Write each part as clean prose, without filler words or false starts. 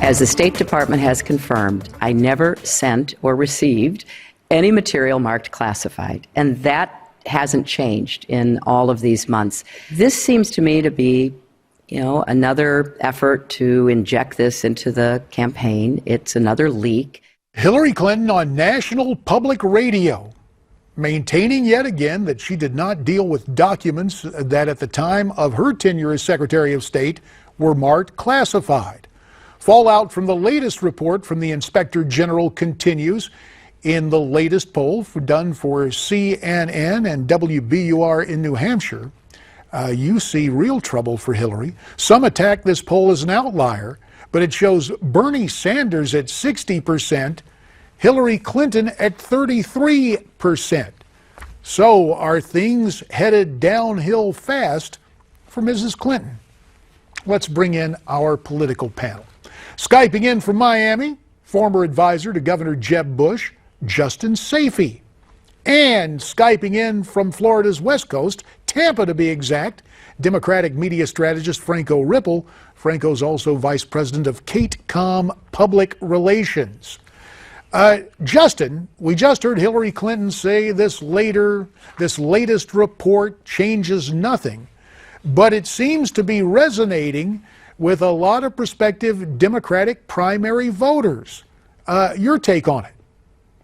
As the State Department has confirmed, I never sent or received any material marked classified, and that hasn't changed in all of these months. This seems to me to be, another effort to inject this into the campaign. It's another leak. Hillary Clinton on national public radio, maintaining yet again that she did not deal with documents that at the time of her tenure as Secretary of State were marked classified. Fallout from the latest report from the Inspector General continues. In the latest poll done for CNN and WBUR in New Hampshire, you see real trouble for Hillary. Some attack this poll as an outlier, but it shows Bernie Sanders at 60%, Hillary Clinton at 33%. So are things headed downhill fast for Mrs. Clinton? Let's bring in our political panel. Skyping in from Miami, former advisor to Governor Jeb Bush, Justin Sayfie. And Skyping in from Florida's West Coast, Tampa to be exact, Democratic media strategist Franco Ripple. Franco's also vice president of KateCom Public Relations. Justin, we just heard Hillary Clinton say this latest report changes nothing, but it seems to be resonating with a lot of prospective Democratic primary voters. Your take on it?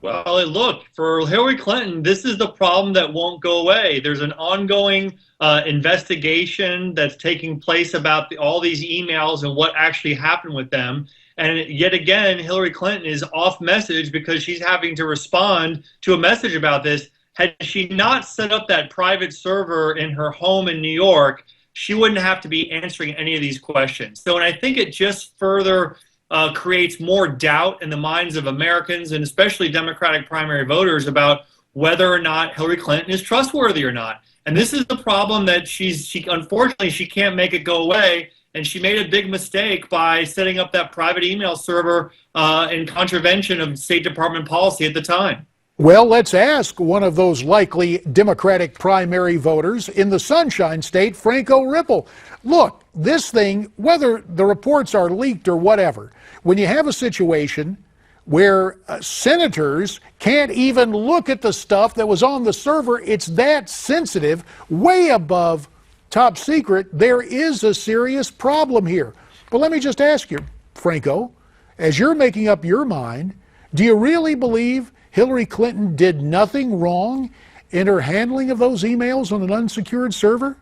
Well, look, for Hillary Clinton, this is the problem that won't go away. There's an ongoing investigation that's taking place about all these emails and what actually happened with them. And yet again, Hillary Clinton is off message because she's having to respond to a message about this. Had she not set up that private server in her home in New York, she wouldn't have to be answering any of these questions. So, and I think it just further creates more doubt in the minds of Americans and especially Democratic primary voters about whether or not Hillary Clinton is trustworthy or not. And this is the problem that unfortunately she can't make it go away. And she made a big mistake by setting up that private email server in contravention of State Department policy at the time. Well, let's ask one of those likely Democratic primary voters in the Sunshine State, Franco Ripple. Look, this thing, whether the reports are leaked or whatever, when you have a situation where senators can't even look at the stuff that was on the server, it's that sensitive, way above top secret, there is a serious problem here. But let me just ask you, Franco, as you're making up your mind, do you really believe Hillary Clinton did nothing wrong in her handling of those emails on an unsecured server?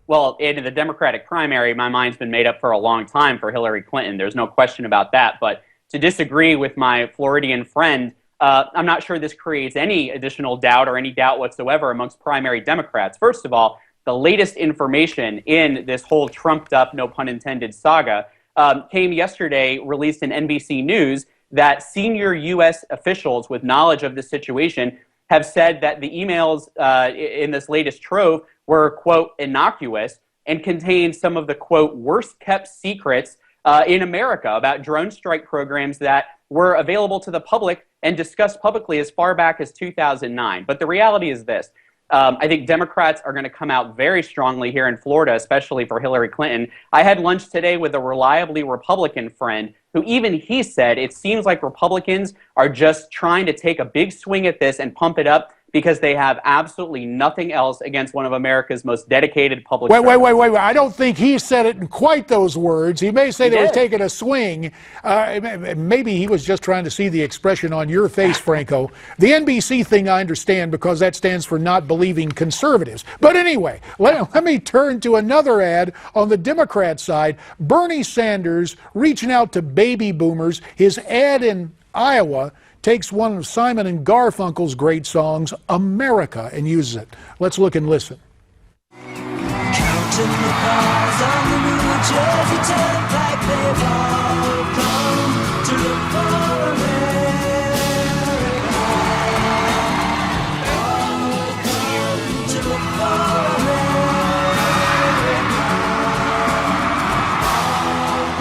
Well, in the Democratic primary, my mind's been made up for a long time for Hillary Clinton. There's no question about that. But to disagree with my Floridian friend, I'm not sure this creates any additional doubt or any doubt whatsoever amongst primary Democrats. First of all, the latest information in this whole trumped up, no pun intended, saga came yesterday, released in NBC News, that senior U.S. officials with knowledge of the situation have said that the emails in this latest trove were, quote, innocuous and contained some of the, quote, worst kept secrets in America about drone strike programs that were available to the public and discussed publicly as far back as 2009. But the reality is this. I think Democrats are going to come out very strongly here in Florida, especially for Hillary Clinton. I had lunch today with a reliably Republican friend who even he said it seems like Republicans are just trying to take a big swing at this and pump it up because they have absolutely nothing else against one of America's most dedicated public servants. Wait. I don't think he said it in quite those words. He may say they were taking a swing. Maybe he was just trying to see the expression on your face, Franco. The NBC thing I understand because that stands for not believing conservatives. But anyway, let me turn to another ad on the Democrat side. Bernie Sanders reaching out to baby boomers. His ad in Iowa takes one of Simon and Garfunkel's great songs, America, and uses it. Let's look and listen. Counting the cars on the New Jersey Turnpike, they've all come to look for America. All come to look for America. All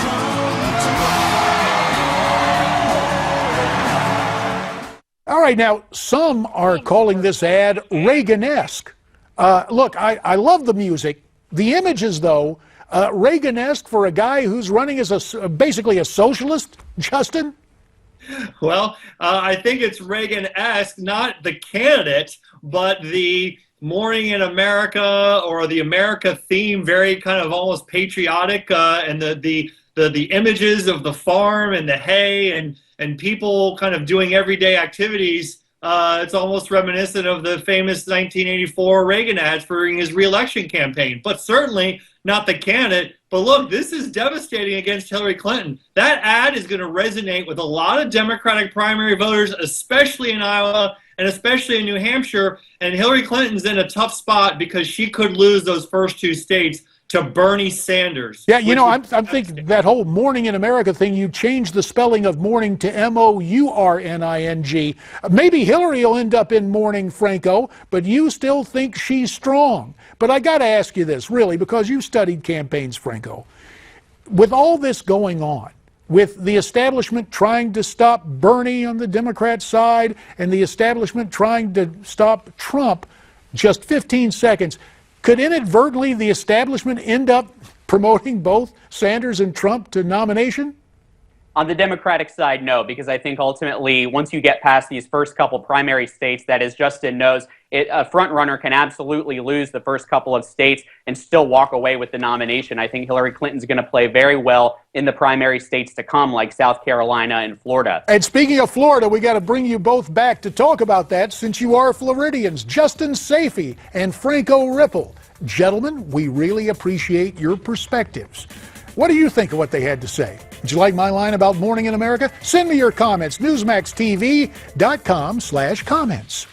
come to look All right, now, some are calling this ad Reagan-esque. Look, I love the music. The images, though, Reagan-esque for a guy who's running as basically a socialist, Justin? Well, I think it's Reagan-esque, not the candidate, but the Morning in America or the America theme, very kind of almost patriotic, and the images of the farm and the hay and people kind of doing everyday activities. It's almost reminiscent of the famous 1984 Reagan ads during his reelection campaign, but certainly not the candidate. But look, this is devastating against Hillary Clinton. That ad is going to resonate with a lot of Democratic primary voters, especially in Iowa and especially in New Hampshire. And Hillary Clinton's in a tough spot because she could lose those first two states to Bernie Sanders. Yeah, you know, I'm thinking that whole Morning in America thing, you changed the spelling of morning to M-O-U-R-N-I-N-G. Maybe Hillary will end up in mourning, Franco, but you still think she's strong. But I got to ask you this, really, because you studied campaigns, Franco. With all this going on, with the establishment trying to stop Bernie on the Democrat side and the establishment trying to stop Trump, just 15 seconds, could inadvertently the establishment end up promoting both Sanders and Trump to nomination? On the Democratic side, no, because I think ultimately, once you get past these first couple primary states, that, as Justin knows, a front runner can absolutely lose the first couple of states and still walk away with the nomination. I think Hillary Clinton's going to play very well in the primary states to come, like South Carolina and Florida. And speaking of Florida, we got to bring you both back to talk about that since you are Floridians, Justin Sayfie and Franco Ripple. Gentlemen, we really appreciate your perspectives. What do you think of what they had to say? Did you like my line about Morning in America? Send me your comments, newsmaxtv.com/comments.